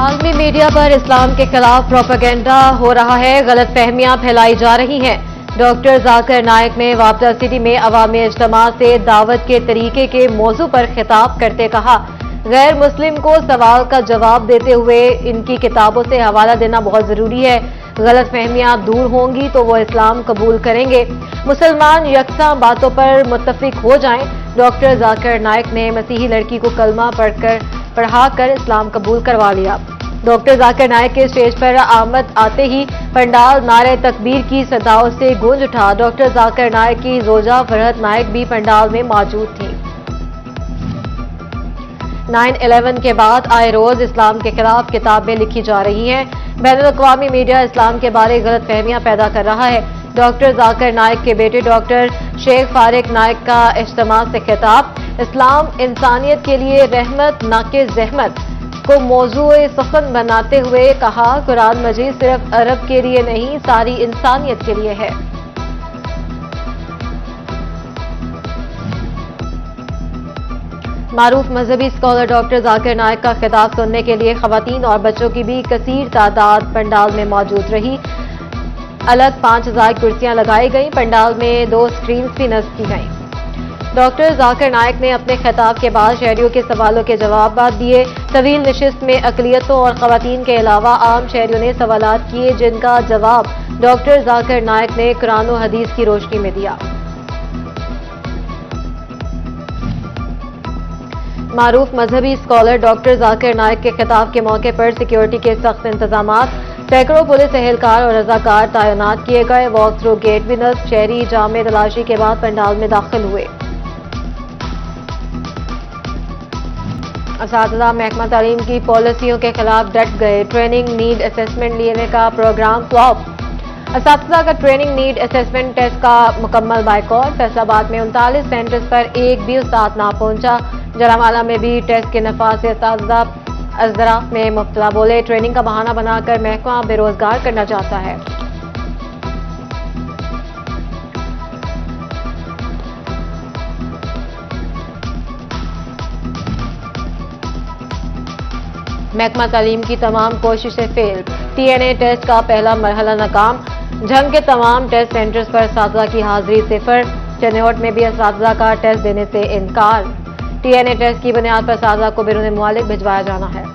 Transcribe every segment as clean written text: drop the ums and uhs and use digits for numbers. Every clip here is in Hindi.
आलमी मीडिया पर इस्लाम के खिलाफ प्रोपेगेंडा हो रहा है, गलत फहमियां फैलाई जा रही हैं। डॉक्टर जाकिर नाइक ने वापडा सिटी में अवामी इज्तिमा से दावत के तरीके के मौजू पर खिताब करते कहा, गैर मुस्लिम को सवाल का जवाब देते हुए इनकी किताबों से हवाला देना बहुत जरूरी है। गलत फहमियां दूर होंगी तो वो इस्लाम कबूल करेंगे। मुसलमान यकसा बातों पर मुत्तफिक हो जाएं। डॉक्टर जाकिर नाइक ने मसीही लड़की को कलमा पढ़ाकर इस्लाम कबूल करवा लिया। डॉक्टर जाकिर नाइक के स्टेज पर आमद आते ही पंडाल नारे तकबीर की सदाओं से गूंज उठा। डॉक्टर जाकिर नाइक की जोजा फरहत नाइक भी पंडाल में मौजूद थी। 9/11 के बाद आए रोज इस्लाम के खिलाफ किताबें लिखी जा रही हैं। बैनुल-अक़वामी मीडिया इस्लाम के बारे गलत फहमियां पैदा कर रहा है। डॉक्टर जाकिर नाइक के बेटे डॉक्टर शेख फारिक नाइक का इज्तिमा से खिताब, इस्लाम इंसानियत के लिए रहमत न कि ज़हमत को मौजूए सखन बनाते हुए कहा, कुरान मजीद सिर्फ अरब के लिए नहीं, सारी इंसानियत के लिए है। मारूफ मजहबी स्कॉलर डॉक्टर जाकिर नाइक का खिताब सुनने के लिए खवातीन और बच्चों की भी कसीर तादाद पंडाल में मौजूद रही। अलग 5000 कुर्सियां लगाई गई। पंडाल में 2 स्क्रीन्स भी नस्ब की गई। डॉक्टर जाकिर नाइक ने अपने खिताब के बाद शहरियों के सवालों के जवाब दिए। तवील नशिस्त में अकलियतों और खवातीन के अलावा आम शहरियों ने सवालात किए, जिनका जवाब डॉक्टर जाकिर नाइक ने कुरान और हदीस की रोशनी में दिया। मारूफ मजहबी स्कॉलर डॉक्टर जाकिर नाइक के खिताब के मौके पर सिक्योरिटी के सख्त इंतजामात, सैकड़ों पुलिस एहलकार और रजाकार तैनात किए गए। वॉक थ्रू गेट भी नस्ब। शहरी जामे तलाशी के बाद पंडाल में दाखिल हुए। असातिज़ा महकमा तालीम की पॉलिसियों के खिलाफ डट गए। ट्रेनिंग नीड असेसमेंट लेने का प्रोग्राम फ्लॉप। असातिज़ा का ट्रेनिंग नीड असेसमेंट टेस्ट का मुकम्मल बाइकॉट। फैसलाबाद में 39 सेंटर्स पर एक भी उस्ताद ना पहुंचा। जरामाला में भी टेस्ट के नफा से असातिज़ा अज़रा में मुब्तला बोले, ट्रेनिंग का बहाना बनाकर महकमा बेरोजगार करना चाहता है। महकमा तालीम की तमाम कोशिशें फेल। TNA टेस्ट का पहला मरहला नाकाम। जंग के तमाम टेस्ट सेंटर्स पर असातिज़ा की हाजिरी 0। चनेौट में भी असातिज़ा का टेस्ट देने से इनकार। TNA टेस्ट की बुनियाद पर असातिज़ा को बैरून मुमालिक भिजवाया जाना है।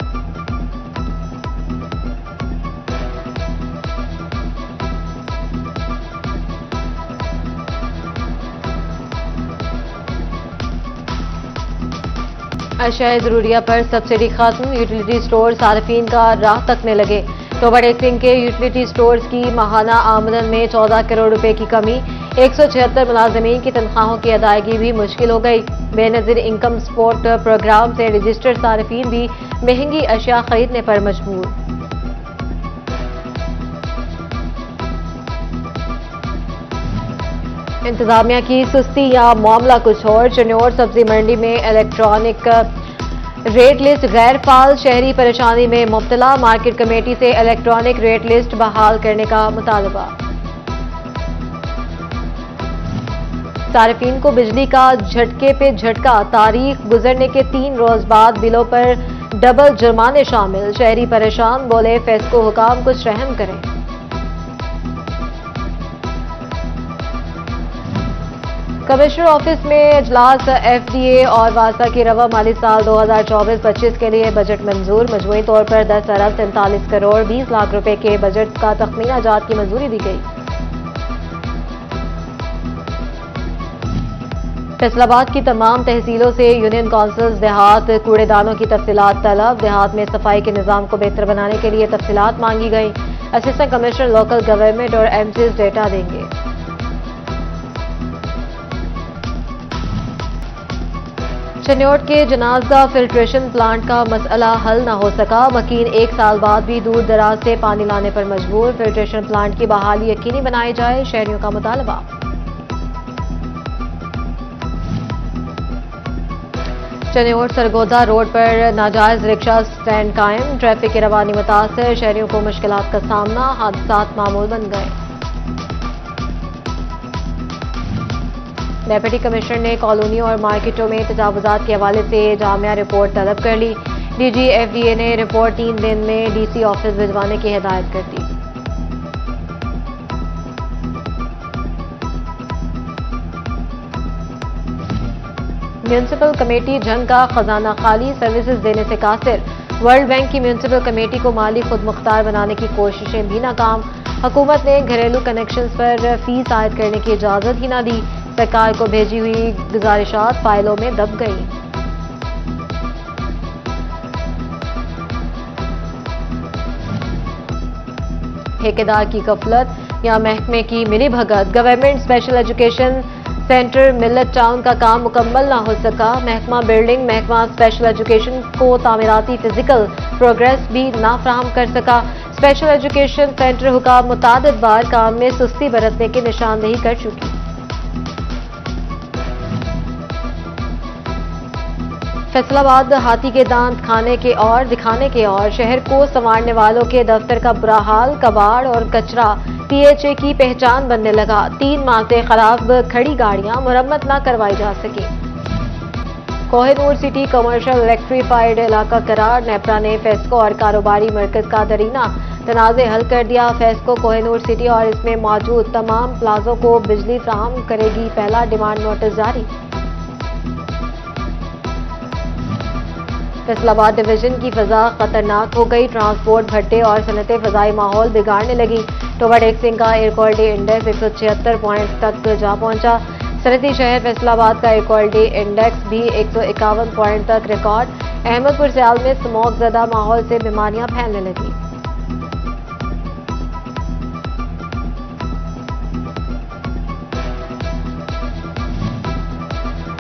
अशिया ज़रूरिया पर सब्सिडी खत्म। यूटिलिटी स्टोर सार्फिन का राह तकने लगे। तो बड़े सिंह के यूटिलिटी स्टोर्स की माहाना आमदन में 14 करोड़ रुपए की कमी। 176 मुलाजमीन की तनख्वाहों की अदायगी भी मुश्किल हो गई। बेनजीर इनकम सपोर्ट प्रोग्राम से रजिस्टर्ड सार्फिन भी महंगी अशिया खरीदने पर मजबूर। इंतजामिया की सुस्ती या मामला कुछ और। चन्योर सब्जी मंडी में इलेक्ट्रॉनिक रेट लिस्ट गैर फाल। शहरी परेशानी में मुब्तला। मार्केट कमेटी से इलेक्ट्रॉनिक रेट लिस्ट बहाल करने का मुतालबा। सार्फिन को बिजली का झटके पे झटका। तारीख गुजरने के 3 रोज बाद बिलों पर डबल जुर्माने शामिल। शहरी परेशान, बोले फेस्को हुकाम कुछ रहम करें। कमिश्नर ऑफिस में इजलास। FDA और वासा की रवा माली साल 2024-25 के लिए बजट मंजूर। मजमूई तौर पर 10 अरब 43 करोड़ 20 लाख रुपए के बजट का तखमीना जात की मंजूरी दी गई। फैसलाबाद की तमाम तहसीलों से यूनियन काउंसिल्स देहात कूड़ेदानों की तफसीलात तलब। देहात में सफाई के निजाम को बेहतर बनाने के लिए तफसीलात मांगी गई। असिस्टेंट कमिश्नर लोकल गवर्नमेंट और MCs डेटा देंगे। चन्योट के जनाजा फिल्ट्रेशन प्लांट का मसला हल न हो सका। मकीन 1 साल बाद भी दूर दराज से पानी लाने पर मजबूर। फिल्ट्रेशन प्लांट की बहाली यकीनी बनाई जाए, शहरियों का मुतालबा। चन्योट सरगोदा रोड पर नाजायज रिक्शा स्टैंड कायम। ट्रैफिक की रवानी मुतासर। शहरियों को मुश्किलात का सामना। हादसात मामूल बन गए। डिप्टी कमिश्नर ने कॉलोनियों और मार्केटों में तजावुजात के हवाले से जामिया रिपोर्ट तलब कर ली। DGFDA ने रिपोर्ट 3 दिन में DC ऑफिस भिजवाने की हिदायत कर दी। म्यूनिसिपल कमेटी जंग का खजाना खाली, सर्विसेज देने से कासिर। वर्ल्ड बैंक की म्यूनिसिपल कमेटी को माली खुद मुख्तार बनाने की कोशिशें भी नाकाम। हुकूमत ने घरेलू कनेक्शंस पर फीस आयद करने की इजाजत ही ना दी। सरकार को भेजी हुई गुजारिशात फाइलों में दब गई। ठेकेदार की गफलत या महकमे की मिली भगत। गवर्नमेंट स्पेशल एजुकेशन सेंटर मिल्लत टाउन का काम मुकम्मल ना हो सका। महकमा बिल्डिंग महकमा स्पेशल एजुकेशन को तामीराती फिजिकल प्रोग्रेस भी ना फराहम कर सका। स्पेशल एजुकेशन सेंटर हुकाम मुतादिद बार काम में सुस्ती बरतने की निशानदेही कर चुकी। फैसलाबाद हाथी के दांत खाने के और दिखाने के और शहर को संवारने वालों के दफ्तर का बुरा हाल, कबाड़ और कचरा PHA की पहचान बनने लगा। 3 माह से खराब खड़ी गाड़ियां मुरम्मत न करवाई जा सकी। कोहिनूर सिटी कमर्शियल इलेक्ट्रीफाइड इलाका करार। नेपरा ने फेस्को और कारोबारी मरकज का दरीना तनाज़े हल कर दिया। फेस्को कोहिनूर सिटी और इसमें मौजूद तमाम प्लाजों को बिजली फराहम करेगी। पहला डिमांड नोटिस जारी। फैसलाबाद डिवीजन की फिजा खतरनाक हो गई। ट्रांसपोर्ट भट्टे और सनतें फजाई माहौल बिगाड़ने लगी। टोबा टेक्सिंग का एयर क्वालिटी इंडेक्स 176 पॉइंट तक जा पहुंचा। सनती शहर फैसलाबाद का एयर क्वालिटी इंडेक्स भी 151 पॉइंट तक रिकॉर्ड। अहमदपुर सियाल में स्मोक ज़दा माहौल से बीमारियां फैलने लगी।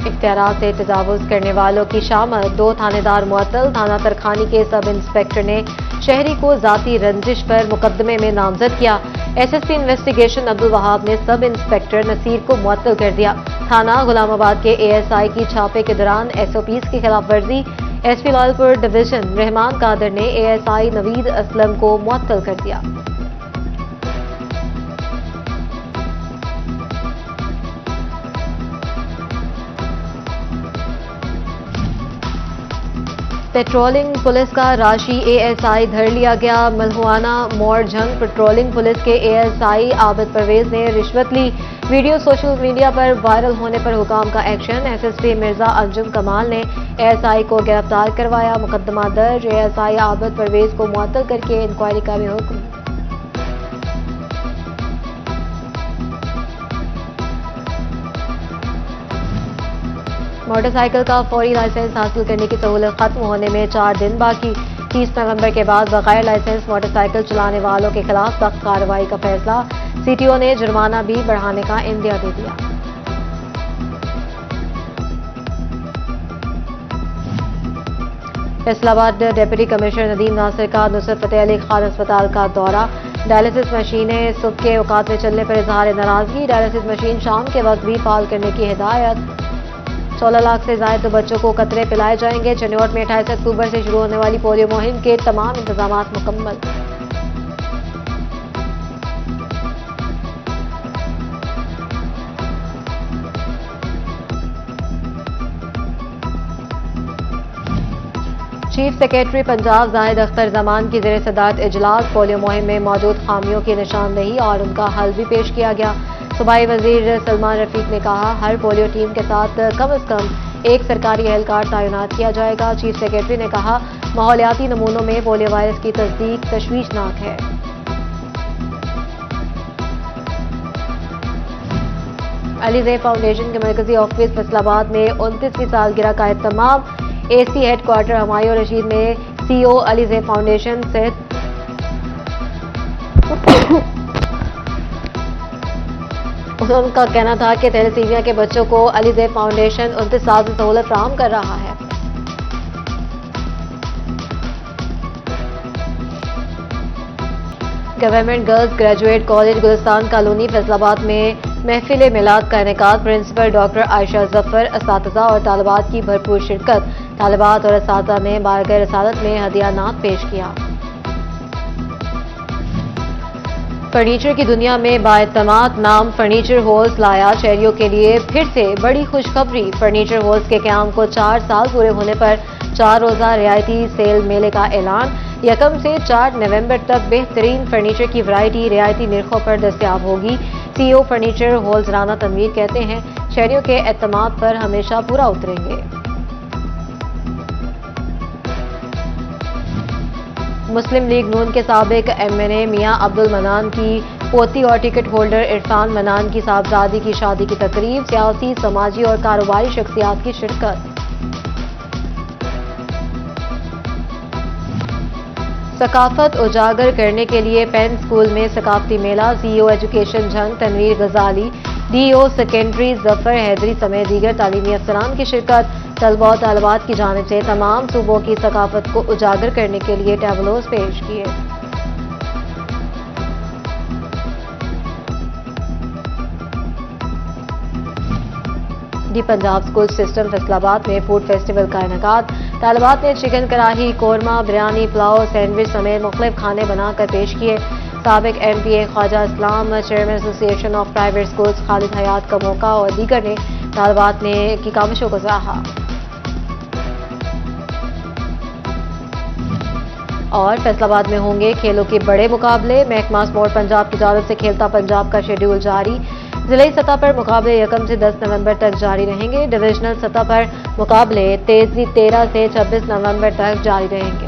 इख्तियारात से तजावुज करने वालों की शामत। 2 थानेदार मुअत्तल। थाना तरखानी के सब इंस्पेक्टर ने शहरी को जाती रंजिश पर मुकदमे में नामजद किया। SSP इन्वेस्टिगेशन अब्दुल वहाब ने सब इंस्पेक्टर नसीर को मुअत्तल कर दिया। थाना गुलामाबाद के ASI की छापे के दौरान SOPs की खिलाफ वर्जी। SP लालपुर डिवीजन रहमान कादर ने ASI नवीद असलम को मुअत्तल कर दिया। पेट्रोलिंग पुलिस का राशि ASI धर लिया गया। मलहुआना मोड़ जंग पेट्रोलिंग पुलिस के ASI आबिद परवेज ने रिश्वत ली। वीडियो सोशल मीडिया पर वायरल होने पर हुकाम का एक्शन। SSP मिर्जा अंजुम कमाल ने ASI को गिरफ्तार करवाया। मुकदमा दर्ज। ASI आबिद परवेज को मुअत्तल करके इंक्वायरी का भी हुक्म। मोटरसाइकिल का फौरी लाइसेंस हासिल करने की सहूलत खत्म होने में 4 दिन बाकी। 30 नवंबर के बाद बगैर लाइसेंस मोटरसाइकिल चलाने वालों के खिलाफ सख्त कार्रवाई का फैसला। CTO ने जुर्माना भी बढ़ाने का इंदिया दे दिया। फैसलाबाद डिप्टी कमिश्नर नदीम नासिर का नुसरत फतेह अली खान अस्पताल का दौरा। डायलिसिस मशीनें सुबह के औकात में चलने पर इजहार नाराजगी। डायलिसिस मशीन शाम के वक्त भी फाल करने की हिदायत। 16 लाख से ज्यादा बच्चों को कतरे पिलाए जाएंगे। चनियोट में 28 अक्टूबर से शुरू होने वाली पोलियो मुहिम के तमाम इंतजामात मुकम्मल। चीफ सेक्रेटरी पंजाब जाहिद अख्तर जमान की ज़ेर सदारत इजलास। पोलियो मुहिम में मौजूद खामियों की निशानदेही और उनका हल भी पेश किया गया। सूबाई वजीर सलमान रफीक ने कहा हर पोलियो टीम के साथ कम से कम एक सरकारी एहलकार तैनात किया जाएगा। चीफ सेक्रेटरी ने कहा माहौलियाती नमूनों में पोलियो वायरस की तस्दीक तशवीशनाक है। अलीज़ेब फाउंडेशन के मरकजी ऑफिस फैसलाबाद में 29वीं सालगिरह का एहतमाम। AC हेडक्वार्टर हमायूं रशीद में CEO अलीज़ेब फाउंडेशन से उनका कहना था कि थैलेसीमिया के बच्चों को अलीज़ेब फाउंडेशन 29 साल से सहूलत फराहम कर रहा है। Government girls graduate college Gulistan colony Faisalabad में महफिल मिलाद का इनेकाद। प्रिंसिपल डॉक्टर आयशा जफर, असातिज़ा और तालिबात की भरपूर शिरकत। तालिबात और असातिज़ा ने बारगाह रसालत में हदियानात पेश किया। फर्नीचर की दुनिया में बाएतमाद नाम फर्नीचर हॉल्स लाया शहरियों के लिए फिर से बड़ी खुशखबरी। फर्नीचर हॉल्स के क़याम को 4 साल पूरे होने पर 4 रोज़ा रियायती सेल मेले का ऐलान। 1 से 4 नवंबर तक बेहतरीन फर्नीचर की वैरायटी रियायती निर्खों पर दस्तयाब होगी। CEO furniture halls Rana Tanveer कहते हैं, शहरियों के एतमाद पर हमेशा पूरा उतरेंगे। मुस्लिम लीग नून के साबिक एमएनए मियां अब्दुल मनान की पोती और टिकट होल्डर इरफान मनान की साहबजादी की शादी की तकरीब। सियासी, समाजी और कारोबारी शख्सियात की शिरकत। सकाफत उजागर करने के लिए पेन स्कूल में सकाफती मेला। सीईओ एजुकेशन जंग तनवीर गजाली, डीईओ सेकेंडरी जफर हैदरी समेत दीगर तालीमी अफसरान की शिरकत। तलबा और तालिबात की जानिब से तमाम सूबों की सकाफत को उजागर करने के लिए टैबलोज पेश किए। दी पंजाब स्कूल सिस्टम फैसलाबाद में फूड फेस्टिवल का इनेकाद। तालिबात ने चिकन कढ़ाई, कोरमा, बिरयानी, पुलाव, सैंडविच समेत मुख्तलिफ खाने बनाकर पेश किए। साबिक MPA Khawaja Islam, chairman association of private schools Khalid Hayat का मौका और दीगर ने तालिबात ने की काविशों को सराहा। और फैसलाबाद में होंगे खेलों के बड़े मुकाबले। महकमा स्पोर्ट पंजाब की जानिब से खेलता पंजाब का शेड्यूल जारी। जिले सतह पर मुकाबले 1 से 10 नवंबर तक जारी रहेंगे। डिविजनल सतह पर मुकाबले 13 से 26 नवंबर तक जारी रहेंगे।